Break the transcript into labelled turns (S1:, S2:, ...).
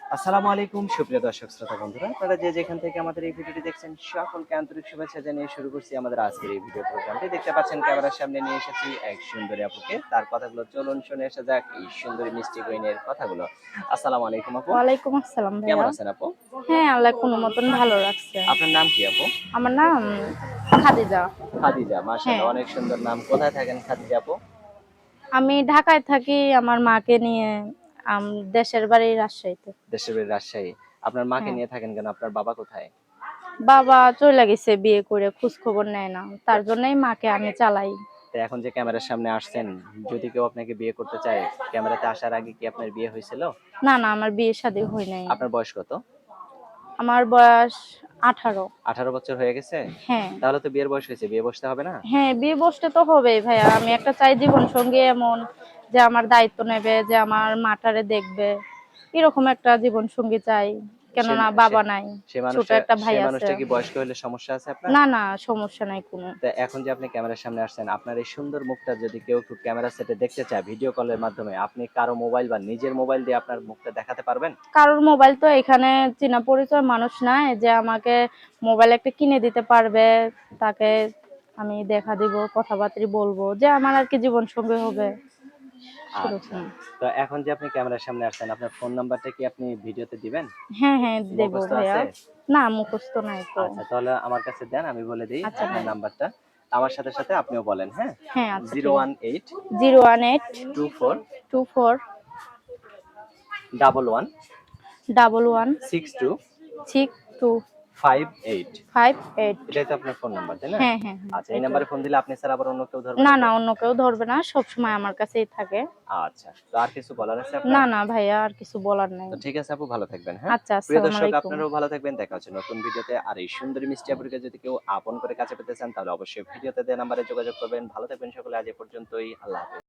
S1: আসসালামু আলাইকুম সুপ্রিয় দর্শক শ্রোতা বন্ধুরা, আপনারা যে যেখান থেকে আমাদের এই ভিডিওটি দেখছেন সকলকে আন্তরিক শুভেচ্ছা জানিয়ে শুরু করছি আমাদের আজকের এই ভিডিও প্রোগ্রামটি। দেখতে পাচ্ছেন ক্যামেরার সামনে নিয়ে এসেছি এক সুন্দরী আপুকে, তার কথাগুলো চলুন শুনে আসা যাক এই সুন্দরী মিষ্টি কুইনের কথাগুলো। আসসালামু আলাইকুম আপু।
S2: ওয়ালাইকুম আসসালাম
S1: কেমন
S2: ভাইয়া।
S1: আছেন আপু?
S2: হ্যাঁ, আল্লাহ কোনো মতন ভালো রাখছে।
S1: আপনার নাম কি আপু?
S2: আমার নাম খাদিজা।
S1: খাদিজা, মাশাআল্লাহ
S2: হ্যাঁ,
S1: অনেক সুন্দর নাম। কোথায় থাকেন খাদিজা আপু?
S2: আমি ঢাকায় থাকি আমার মাকে নিয়ে। আম দেশের বাড়ি রাজশাহীতে।
S1: দেশের বাড়ি রাজশাহী। আপনার মাকে
S2: হ্যাঁ,
S1: নিয়ে থাকেন কেন? আপনার বাবা কোথায়?
S2: বাবা চলে গেছে বিয়ে করে, খোঁজ খবর নেয় না। তার জন্যই মাকে আমি চালাই।
S1: তো এখন যে ক্যামেরার সামনে আসছেন, যদি কেউ আপনাকে বিয়ে করতে চায়, ক্যামেরাতে আসার আগে কি আপনার বিয়ে হয়েছিল?
S2: না, না, আমার বিয়ে শাদী হয় নাই।
S1: আপনার বয়স কত?
S2: আমার বয়স 18।
S1: 18 বছর হয়ে গেছে?
S2: হ্যাঁ,
S1: তাহলে তো বিয়ের বয়স হয়েছে, বিয়ে বসতে হবে না?
S2: হ্যাঁ, বিয়ে বসতে তো হবেই ভাইয়া। আমি একটা চাই জীবন সঙ্গী এমন যে আমার দায়িত্ব নেবে, যে আমার মাটারে দেখবে। এরকম একটা জীবন সঙ্গী চাই।
S1: সে
S2: কেননা
S1: সে
S2: বাবা নাই,
S1: সে
S2: ছোট
S1: মানুষটা
S2: একটা
S1: সে
S2: ভাই আছে।
S1: মানুষটা কি বয়স্ক হলে সমস্যা আছে আপনার?
S2: না, না, সমস্যা নাই কোনো।
S1: তো এখন যে আপনি ক্যামেরার সামনে আসছেন, আপনার এই সুন্দর মুখটা যদি কেউ একটু ক্যামেরা সেটে দেখতে চায় ভিডিও কলের মাধ্যমে, আপনি কারো মোবাইল বা নিজের মোবাইল দিয়ে আপনার মুখটা দেখাতে পারবেন?
S2: কারোর মোবাইল তো এখানে চেনা পরিচয় মানুষ নাই যে আমাকে মোবাইল একটা কিনে দিতে পারবে। তাকে আমি দেখা দিব, কথাবার্তা বলবো, যে আমার আর কি জীবন সঙ্গী হবে
S1: আচ্ছা।
S2: সেরকম।
S1: তো এখন যে আপনি ক্যামেরার সামনে আসছেন, আপনার ফোন নাম্বারটা কি আপনি ভিডিওতে দিবেন?
S2: হ্যাঁ, হ্যাঁ, দেবো
S1: মুখস্থ
S2: ভাইয়া।
S1: আছে?
S2: না, মুখস্থ নাই তো।
S1: আচ্ছা, তাহলে আমার কাছে দেন, আমি বলে দেই
S2: আচ্ছা
S1: আপনার
S2: ভাই।
S1: নাম্বারটা। আমার সাথে সাথে আপনিও বলেন, হ্যাঁ?
S2: হ্যাঁ, আচ্ছা ঠিক আছে।
S1: 018
S2: 018
S1: 24
S2: 24
S1: 11
S2: 11
S1: 62
S2: 62
S1: 58।
S2: 58।
S1: এটাই তো আপনার ফোন নাম্বার, তাই না?
S2: হ্যাঁ, হ্যাঁ, হ্যাঁ,
S1: আচ্ছা, এই
S2: এটাই।
S1: নাম্বারে ফোন দিলে আপনি ছাড়া আবার অন্য কেউ ধরবে
S2: না,
S1: না
S2: না,
S1: তো?
S2: অন্য কেউ ধরবে না, সবসময় আমার কাছেই থাকে।
S1: আচ্ছা। তো আর কিছু বলার আছে
S2: না,
S1: আপনার?
S2: না ভাইয়া, আর কিছু বলার নাই।
S1: তো ঠিক আছে আপু, ভালো থাকবেন, হ্যাঁ?
S2: আচ্ছা,
S1: প্রিয়
S2: আসসালামু
S1: দর্শক,
S2: আলাইকুম।
S1: আপনারাও ভালো থাকবেন। দেখা হচ্ছে নতুন ভিডিওতে। আর এই সুন্দরী মিষ্টি আপুকে যদি কেউ আপন করে কাছে পেতে চান, তাহলে অবশ্যই ভিডিওতে দেওয়া নাম্বারে যোগাযোগ করবেন। ভালো থাকবেন সকলে। আজ এ পর্যন্তই। আল্লাহ হাফেজ।